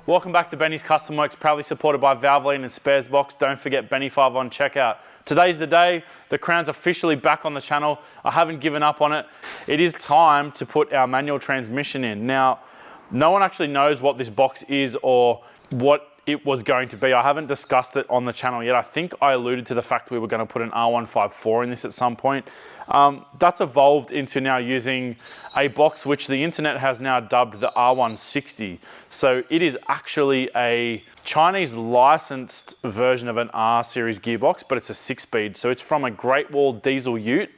Welcome back to Benny's Custom Works, proudly supported by Valvoline and Sparesbox. Don't forget Benny5 on checkout. Today's the day. The Crown's officially back on the channel. I haven't given up on it. It is time to put our manual transmission in. Now, no one actually knows what this box is or what it was going to be. I haven't discussed it on the channel yet. I think I alluded to the fact we were going to put an R154 in this at some point. That's evolved into now using a box which the internet has now dubbed the R160. So it is actually a Chinese licensed version of an R series gearbox, but it's a 6-speed. So it's from a Great Wall diesel ute,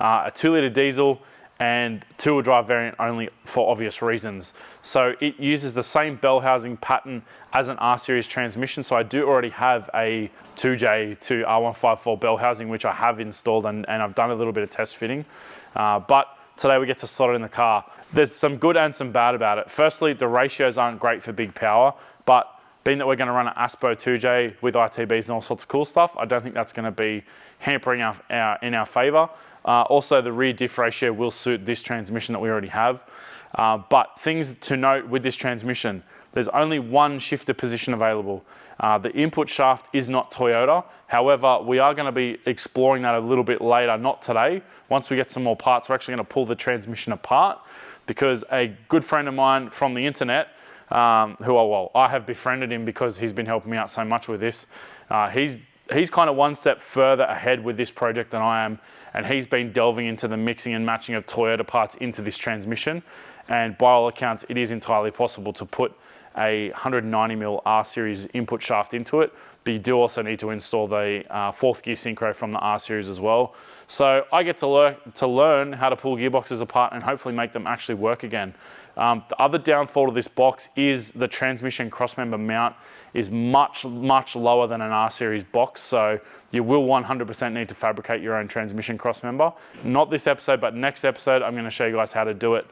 a 2-litre diesel, and 2-wheel drive variant only for obvious reasons. So it uses the same bell housing pattern as an R series transmission. So I do already have a 2J to R154 bell housing, which I have installed and I've done a little bit of test fitting. But today we get to slot it in the car. There's some good and some bad about it. Firstly, the ratios aren't great for big power, but being that we're going to run an ASPO 2J with ITBs and all sorts of cool stuff, I don't think that's going to be hampering in our favor. Also, the rear diff ratio will suit this transmission that we already have. But things to note with this transmission, there's only one shifter position available. The input shaft is not Toyota. However, we are going to be exploring that a little bit later, not today. Once we get some more parts, we're actually going to pull the transmission apart because a good friend of mine from the internet, I have befriended him because he's been helping me out so much with this. He's kind of one step further ahead with this project than I am, and he's been delving into the mixing and matching of Toyota parts into this transmission. And by all accounts, it is entirely possible to put a 190mm R series input shaft into it, but you do also need to install the 4th gear synchro from the R series as well. So I get to learn how to pull gearboxes apart and hopefully make them actually work again. The other downfall of this box is the transmission crossmember mount is much lower than an R series box, so you will 100% need to fabricate your own transmission crossmember. Not this episode, but next episode, I'm going to show you guys how to do it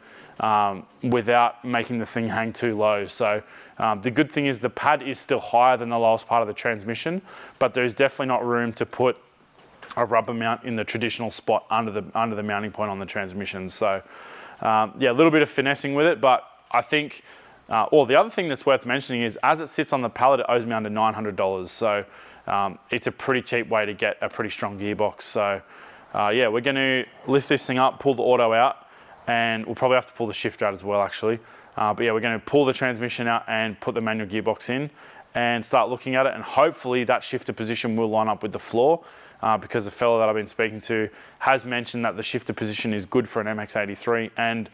without making the thing hang too low. So the good thing is the pad is still higher than the lowest part of the transmission, but there's definitely not room to put a rubber mount in the traditional spot under the mounting point on the transmission. So yeah, a little bit of finessing with it, but I think, the other thing that's worth mentioning is as it sits on the pallet, it owes me under $900. So it's a pretty cheap way to get a pretty strong gearbox. So yeah, we're going to lift this thing up, pull the auto out, and we'll probably have to pull the shifter out as well actually. But yeah, we're going to pull the transmission out and put the manual gearbox in and start looking at it, and hopefully that shifter position will line up with the floor because the fellow that I've been speaking to has mentioned that the shifter position is good for an MX-83, and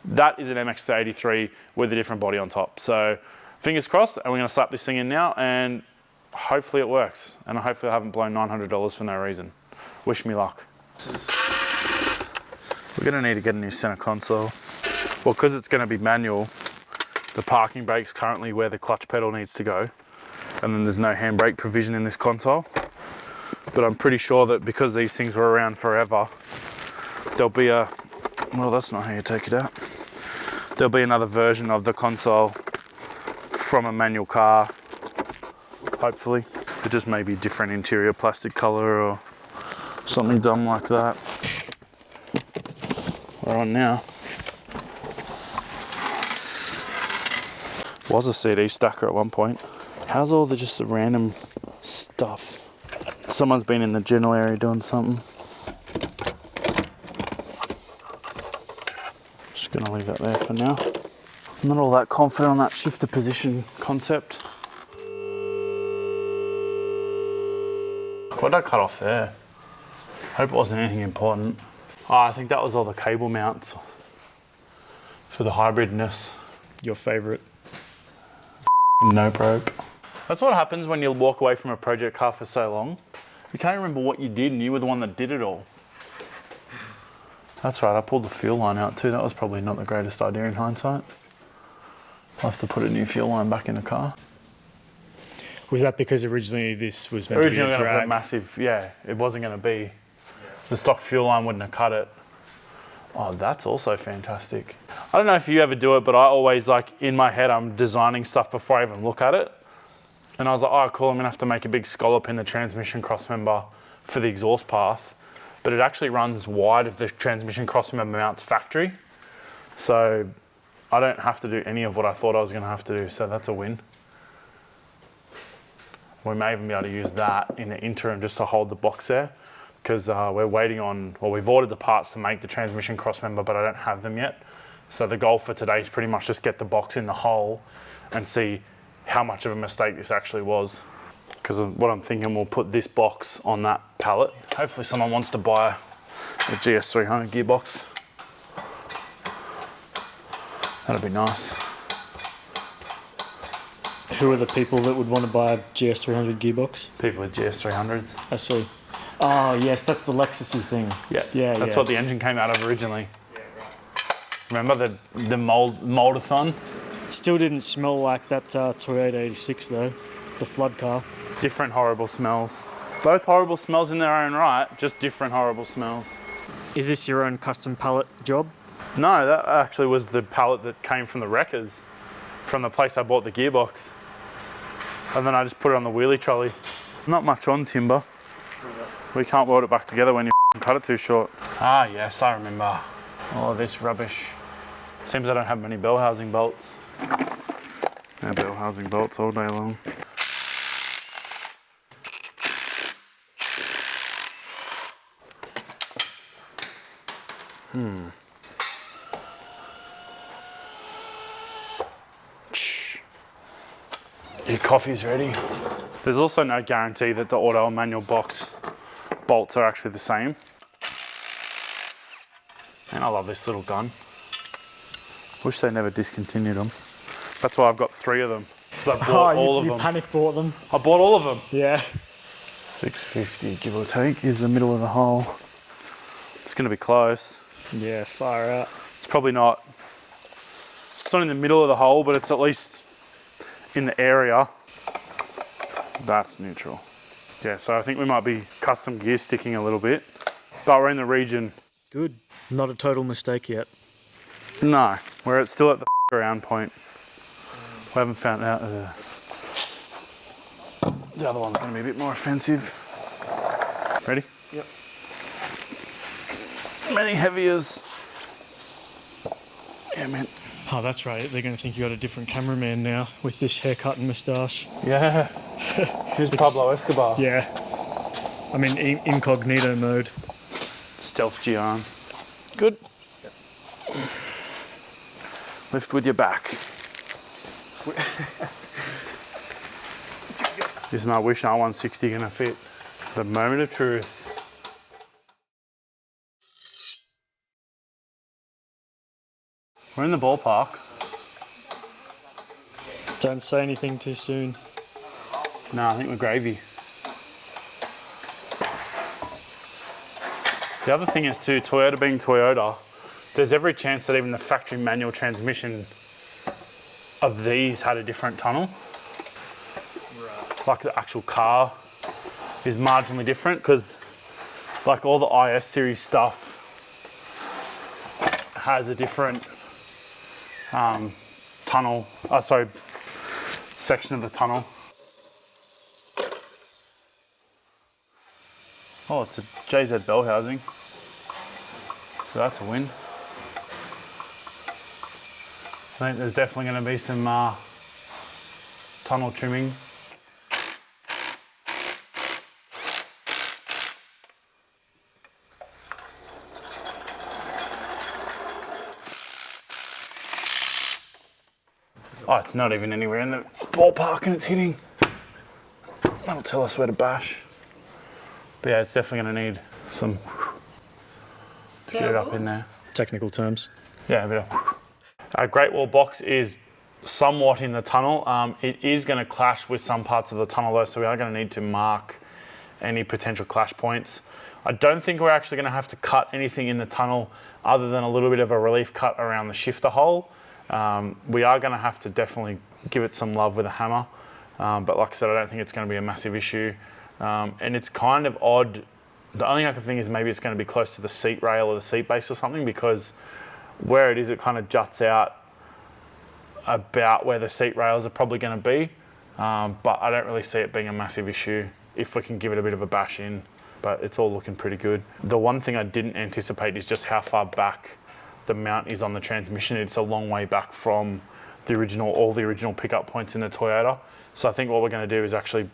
that is an MX-83 with a different body on top. So fingers crossed, and we're going to slap this thing in now and hopefully it works, and hopefully I haven't blown $900 for no reason. Wish me luck. We're going to need to get a new center console. Well, because it's going to be manual, the parking brake's currently where the clutch pedal needs to go, and then there's no handbrake provision in this console. But I'm pretty sure that because these things were around forever, there'll be well, that's not how you take it out. There'll be another version of the console from a manual car, hopefully. It just may be different interior plastic color or something dumb like that. We're on now. Was a CD stacker at one point. How's all just the random stuff? Someone's been in the general area doing something. Just gonna leave that there for now. I'm not all that confident on that shifter position concept. What did I cut off there? Hope it wasn't anything important. Oh, I think that was all the cable mounts for the hybridness. Your favorite. No probe. That's what happens when you walk away from a project car for so long. You can't remember what you did and you were the one that did it all. That's right, I pulled the fuel line out too. That was probably not the greatest idea in hindsight. I'll have to put a new fuel line back in the car. Was that because originally this was meant to be a drag? Originally, massive, yeah, it wasn't going to be. The stock fuel line wouldn't have cut it. Oh, that's also fantastic. I don't know if you ever do it, but I always, like, in my head, I'm designing stuff before I even look at it. And I was like, oh, cool, I'm gonna have to make a big scallop in the transmission crossmember for the exhaust path. But it actually runs wide of the transmission crossmember mounts factory. So I don't have to do any of what I thought I was gonna have to do, so that's a win. We may even be able to use that in the interim just to hold the box there, because we're waiting on, well, we've ordered the parts to make the transmission crossmember, but I don't have them yet. So the goal for today is pretty much just get the box in the hole and see how much of a mistake this actually was. Because what I'm thinking, we'll put this box on that pallet. Hopefully someone wants to buy a GS300 gearbox. That'd be nice. Who are the people that would want to buy a GS300 gearbox? People with GS300s. I see. Oh, yes, that's the Lexusy thing. Yeah, that's what the engine came out of originally. Remember the moldathon? Still didn't smell like that Toyota 86 though, the flood car. Different horrible smells. Both horrible smells in their own right, just different horrible smells. Is this your own custom pallet job? No, that actually was the pallet that came from the wreckers, from the place I bought the gearbox. And then I just put it on the wheelie trolley. Not much on timber. We can't weld it back together when you cut it too short. Ah, yes, I remember. All of this rubbish. Seems I don't have many bell housing bolts. No bell housing bolts all day long. Your coffee's ready. There's also no guarantee that the auto and manual box bolts are actually the same. And I love this little gun. Wish they never discontinued them. That's why I've got 3 of them. Because I bought all of them. You panic bought them? I bought all of them. Yeah. 650, give or take, is the middle of the hole. It's gonna be close. Yeah, far out. It's probably not, it's not in the middle of the hole, but it's at least in the area. That's neutral. Yeah, so I think we might be custom gear sticking a little bit, but we're in the region. Good. Not a total mistake yet. No, we're still at the around point. We haven't found out. The other one's going to be a bit more offensive. Ready? Yep. Many heaviers. Yeah, man. Oh, that's right. They're going to think you got a different cameraman now with this haircut and moustache. Yeah. Who's Pablo Escobar? Yeah. I'm in incognito mode. Stealth Gian. Good. Lift with your back. Is my Wish R160 gonna fit? The moment of truth. We're in the ballpark. Don't say anything too soon. No, I think we're gravy. The other thing is too, Toyota being Toyota, there's every chance that even the factory manual transmission of these had a different tunnel. Right. Like the actual car is marginally different, because like all the IS series stuff has a different section of the tunnel. Oh, it's a JZ bell housing. So that's a win. I think there's definitely going to be some tunnel trimming. Oh, it's not even anywhere in the ballpark and it's hitting. That'll tell us where to bash. But yeah, it's definitely going to need some to get it up in there. Technical terms. Yeah, a bit of. Our Great Wall box is somewhat in the tunnel. It is going to clash with some parts of the tunnel though, so we are going to need to mark any potential clash points. I don't think we're actually going to have to cut anything in the tunnel other than a little bit of a relief cut around the shifter hole. We are going to have to definitely give it some love with a hammer. But like I said, I don't think it's going to be a massive issue. And it's kind of odd. The only thing I can think is maybe it's going to be close to the seat rail or the seat base or something, because where it is, it kind of juts out about where the seat rails are probably going to be. But I don't really see it being a massive issue if we can give it a bit of a bash in. But it's all looking pretty good. The one thing I didn't anticipate is just how far back the mount is on the transmission. It's a long way back from the original, all the original pickup points in the Toyota. So I think what we're going to do is actually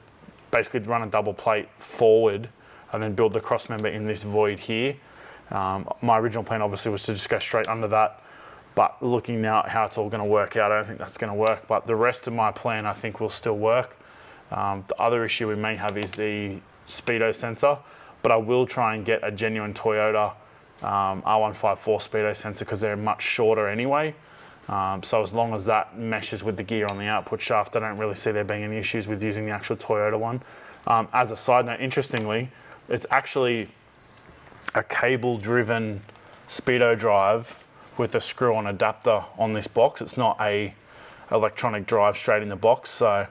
basically run a double plate forward and then build the cross member in this void here. My original plan obviously was to just go straight under that, but looking now at how it's all going to work out, I don't think that's going to work, but the rest of my plan I think will still work. The other issue we may have is the speedo sensor, but I will try and get a genuine Toyota R154 speedo sensor because they're much shorter anyway. So as long as that meshes with the gear on the output shaft, I don't really see there being any issues with using the actual Toyota one. As a side note, interestingly, it's actually a cable-driven speedo drive with a screw-on adapter on this box. It's not a electronic drive straight in the box, so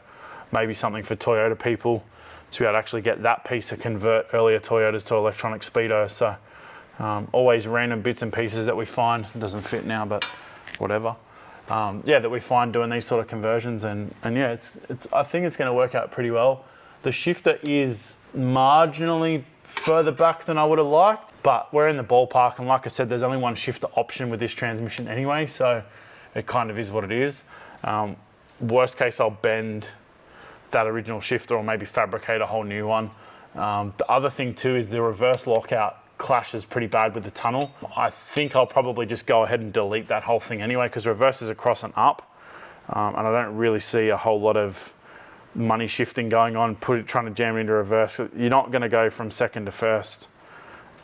maybe something for Toyota people to be able to actually get that piece to convert earlier Toyotas to electronic speedo. So always random bits and pieces that we find. It doesn't fit now, but whatever. Yeah, that we find doing these sort of conversions, and yeah, I think it's going to work out pretty well. The shifter is marginally further back than I would have liked, but we're in the ballpark, and like I said, there's only one shifter option with this transmission anyway, so it kind of is what it is. Worst case, I'll bend that original shifter or maybe fabricate a whole new one. The other thing too is the reverse lockout clashes pretty bad with the tunnel. I think I'll probably just go ahead and delete that whole thing anyway, because reverse is across and up, and I don't really see a whole lot of money shifting going on, trying to jam it into reverse. You're not going to go from second to first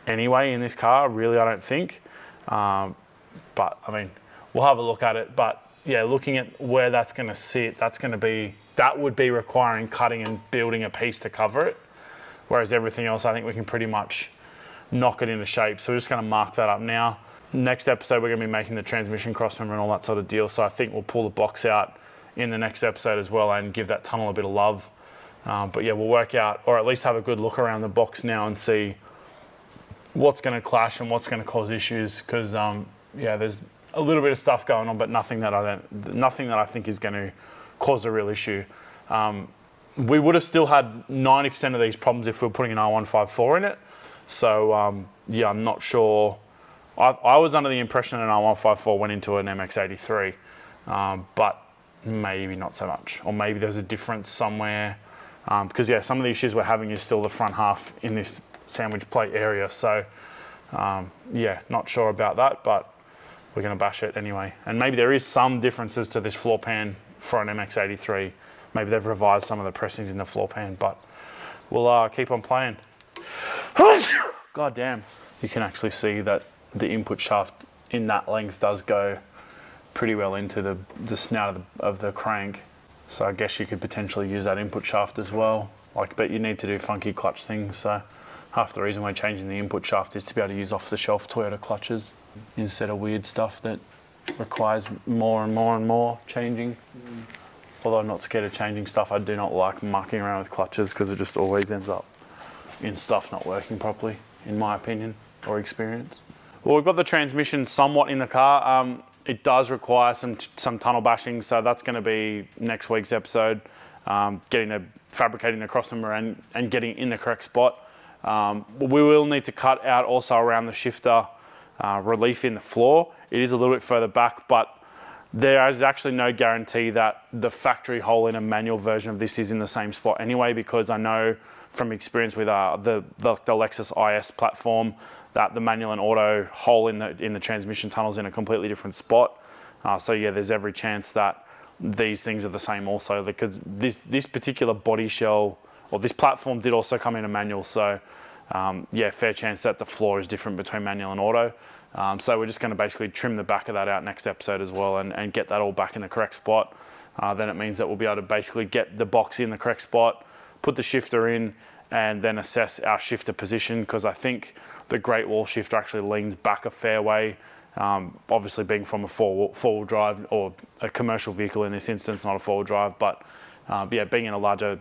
anyway in this car, really, I don't think. But I mean, we'll have a look at it. But yeah, looking at where that's going to sit, that would be requiring cutting and building a piece to cover it. Whereas everything else, I think we can pretty much knock it into shape. So we're just going to mark that up now. Next episode, we're going to be making the transmission crossmember and all that sort of deal. So I think we'll pull the box out in the next episode as well and give that tunnel a bit of love. But yeah, we'll work out, or at least have a good look around the box now and see what's going to clash and what's going to cause issues. Because yeah, there's a little bit of stuff going on, but nothing that I think is going to cause a real issue. We would have still had 90% of these problems if we were putting an R154 in it. So yeah, I'm not sure. I was under the impression an R154 went into an MX-83, but maybe not so much. Or maybe there's a difference somewhere. Because yeah, some of the issues we're having is still the front half in this sandwich plate area. So yeah, not sure about that, but we're going to bash it anyway. And maybe there is some differences to this floor pan for an MX-83. Maybe they've revised some of the pressings in the floor pan, but we'll keep on playing. God damn. You can actually see that the input shaft in that length does go pretty well into the snout of the crank. So I guess you could potentially use that input shaft as well. But you need to do funky clutch things. So half the reason we're changing the input shaft is to be able to use off-the-shelf Toyota clutches instead of weird stuff that requires more and more and more changing. Although I'm not scared of changing stuff, I do not like mucking around with clutches because it just always ends up in stuff not working properly, in my opinion or experience. Well, we've got the transmission somewhat in the car. It does require some tunnel bashing, so that's going to be next week's episode. Fabricating the crossmember and getting in the correct spot. We will need to cut out also around the shifter relief in the floor. It is a little bit further back, but there is actually no guarantee that the factory hole in a manual version of this is in the same spot anyway, because I know from experience with the Lexus IS platform that the manual and auto hole in the transmission tunnel is in a completely different spot. So yeah, there's every chance that these things are the same also, because this particular body shell, or this platform, did also come in a manual. So yeah, fair chance that the floor is different between manual and auto. So we're just going to basically trim the back of that out next episode as well and get that all back in the correct spot. Then it means that we'll be able to basically get the box in the correct spot, put the shifter in, and then assess our shifter position, because I think the Great Wall shifter actually leans back a fair way, obviously being from a four-wheel drive, or a commercial vehicle in this instance, not a four-wheel drive, but yeah, being in a larger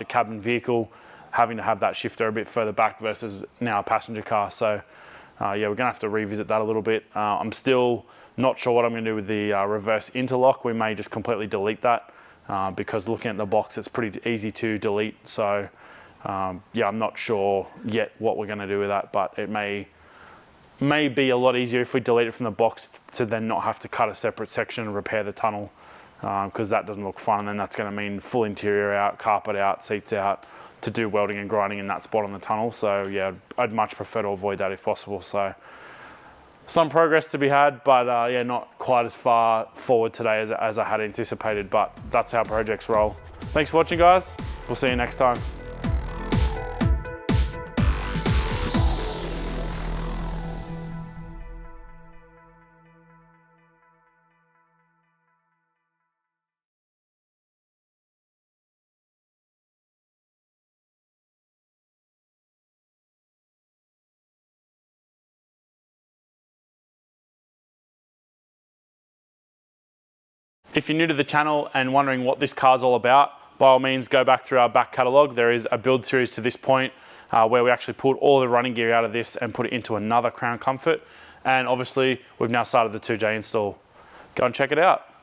cabin vehicle, having to have that shifter a bit further back versus now a passenger car. So yeah, we're going to have to revisit that a little bit. I'm still not sure what I'm going to do with the reverse interlock. We may just completely delete that because looking at the box, it's pretty easy to delete. So yeah, I'm not sure yet what we're going to do with that, but it may be a lot easier if we delete it from the box to then not have to cut a separate section and repair the tunnel, because that doesn't look fun, and then that's going to mean full interior out, carpet out, seats out, to do welding and grinding in that spot on the tunnel. So yeah, I'd much prefer to avoid that if possible. So some progress to be had, but yeah, not quite as far forward today as I had anticipated, but that's how projects roll. Thanks for watching, guys. We'll see you next time. If you're new to the channel and wondering what this car's all about, by all means go back through our back catalogue. There is a build series to this point where we actually pulled all the running gear out of this and put it into another Crown Comfort. And obviously we've now started the 2J install. Go and check it out.